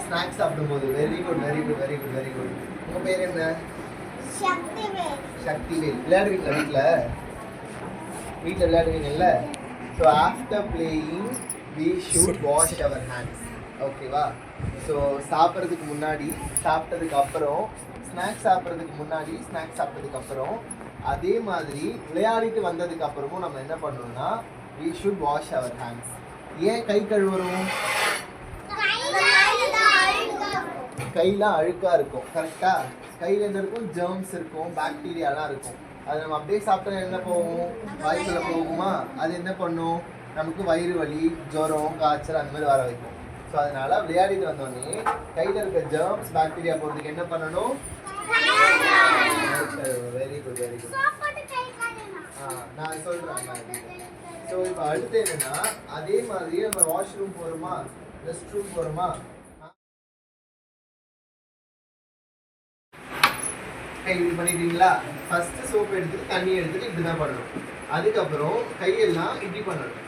Snacks சாப்பிடும்போது. Very good very good very good very good. உங்க பேர் என்ன? சக்திவேல். சக்திவேல். விளையாடுவீங்களா வீட்டில் விளையாடுவீங்கல்ல? So after playing we should wash our hands. ஓகேவா? ஸோ சாப்பிட்றதுக்கு முன்னாடி, சாப்பிட்டதுக்கு அப்புறம், ஸ்நாக்ஸ் சாப்பிட்றதுக்கு முன்னாடி, ஸ்நாக்ஸ் சாப்பிட்டதுக்கு அப்புறம், அதே மாதிரி விளையாடிட்டு வந்ததுக்கு அப்புறமும் நம்ம என்ன பண்ணணும்னா we should wash our hands. ஏன் கை கழுவுறோம்? கையெல்லாம் அழுக்காக இருக்கும். கரெக்டாக கையில் என்ன இருக்கும்? ஜெர்ம்ஸ் இருக்கும், பாக்டீரியாலாம் இருக்கும். அது நம்ம அப்படியே சாப்பிட்டா என்ன போகும்? வாய்க்குள்ள போகுமா? அது என்ன பண்ணும்? நமக்கு வயிறு வலி, ஜுரம், காய்ச்சல் அந்த மாதிரி வர வைக்கும். ஸோ அதனால விளையாடிட்டு வந்தோடனே கையில் இருக்க ஜெர்ம்ஸ், பாக்டீரியா போகிறதுக்கு என்ன பண்ணணும்? Very good very good. நான் சொல்கிறேன். ஸோ இப்போ அடுத்து என்னன்னா, அதே மாதிரி நம்ம வாஷ்ரூம் போகிறோமா, ரெஸ்ட் ரூம் போகிறோமா, கை இப்படி பண்ணிட்டீங்களா? ஃபர்ஸ்ட் சோப் எடுத்துட்டு தண்ணி எடுத்துட்டு இப்படி தான் பண்ணணும். அதுக்கப்புறம் கையெல்லாம் இப்படி பண்ணணும்.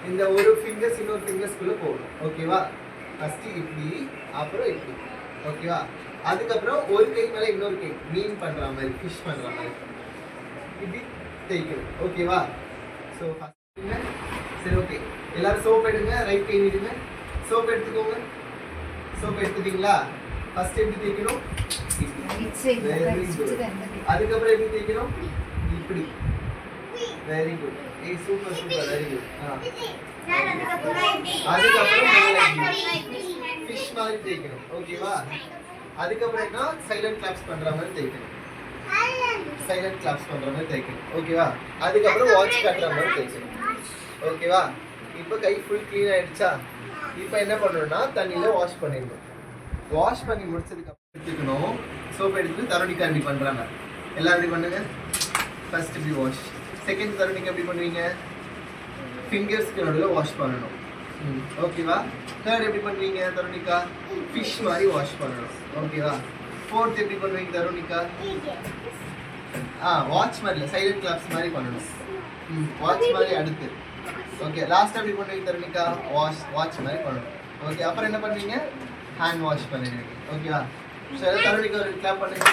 இந்த ஒரு ஃபிங்கர்ஸ் இன்னொரு ஃபிங்கர்ஸ்குள்ளே போகணும். ஓகேவா? ஃபர்ஸ்ட் இப்படி, அப்புறம் இப்படி. ஓகேவா? அதுக்கப்புறம் ஒரு கை மேலே இன்னொரு கை மீன் பண்ணுற மாதிரி, ஃபிஷ் பண்ணுற மாதிரி இப்படி தேய்க்கணும். ஓகேவா? ஸோ ஃபர்ஸ்ட் சரி ஓகே, எல்லாரும் சோப் எடுங்க. ரைட் கை நீடுங்க. சோப் எடுத்துக்கோங்க. சோப் எடுத்துட்டீங்களா? ஃபர்ஸ்ட் எப்படி தேய்க்கணும்? அதுக்கப்புறம் எப்படி தேய்க்கணும்? இப்படி. Very good. ஏய் சூப்பர் சூப்பர் வெரி குட். அதுக்கப்புறம் ஃபிஷ் மாதிரி தேய்க்கணும். ஓகேவா? அதுக்கப்புறம் என்ன? சைலண்ட் கிளாப்ஸ் பண்ற மாதிரி தேய்க்கணும். சைலண்ட் கிளாப்ஸ் பண்ற மாதிரி தேய்க்கணும். ஓகேவா? அதுக்கப்புறம் வாட்ச் காட்டுற மாதிரி தேய்க்கணும். ஓகேவா? இப்போ கை ஃபுல் க்ளீன் ஆயிடுச்சா? இப்போ என்ன பண்ணணும்னா தண்ணியில வாஷ் பண்ணிடணும். வாஷ் பண்ணி முடிச்சதுக்கு அப்புறம் எடுத்துக்கணும். சோப் எடுத்துட்டு தருணிக்கா இப்படி பண்ணுறாங்க. எல்லாம் எப்படி பண்ணுங்க. ஃபர்ஸ்ட் இப்படி வாஷ். செகண்ட் தருணிக்கா எப்படி பண்ணுவீங்க? ஃபிங்கர்ஸ்க்கு நடுவில் வாஷ் பண்ணணும். ஓகேவா? தேர்ட் எப்படி பண்ணுவீங்க தருணிக்கா? ஃபிஷ் மாதிரி வாஷ் பண்ணணும். ஓகேவா? ஃபோர்த் எப்படி பண்ணுவீங்க தருணிக்கா? வாட்ச் மாதிரி இல்லை, சைலண்ட் கிளாப்ஸ் மாதிரி பண்ணணும். வாட்ச் மாதிரி அடுத்து. ஓகே, லாஸ்ட் எப்படி பண்ணுவீங்க தருணிக்கா? வாட்ச் மாதிரி பண்ணணும். ஓகே, அப்புறம் என்ன பண்ணுவீங்க? ஹேண்ட் வாஷ் பண்ணிடுவீங்க. ஓகேவா? ஸோ தருணிக்கா ஒரு கிளாப் பண்ணுங்க.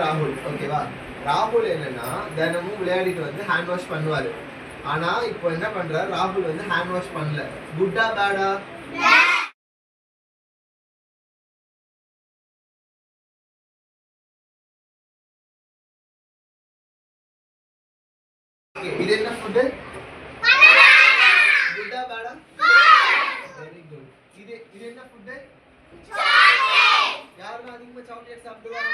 ராகுல். ஓகேவா? ராகுல் என்னன்னா தினமும் விளையாடிட்டு வந்து ஹேண்ட் வாஷ் பண்ணுவாரு. ஆனா இப்போ என்ன பண்றாரு? ராகுல் வந்து ஹேண்ட் வாஷ் பண்ணல. குட்டா பேடா? இது என்ன ஃபுட்? குட்டா பேடா? Very good. இது என்ன ஃபுட்? சாக்லேட். யாரெல்லாம் அதிகமா சாக்லேட் சாப்பிடுவாங்க?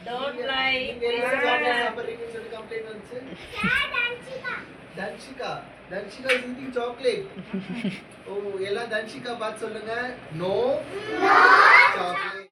Don't lie. Chocolate சாப்பிடுறீங்கன்னு சொல்லி கம்ப்ளைண்ட் வந்துச்சு. Dhanshika is eating chocolate. ஓ எல்லாம் தன்ஷிகா பார்த்து சொல்லுங்க. No chocolate.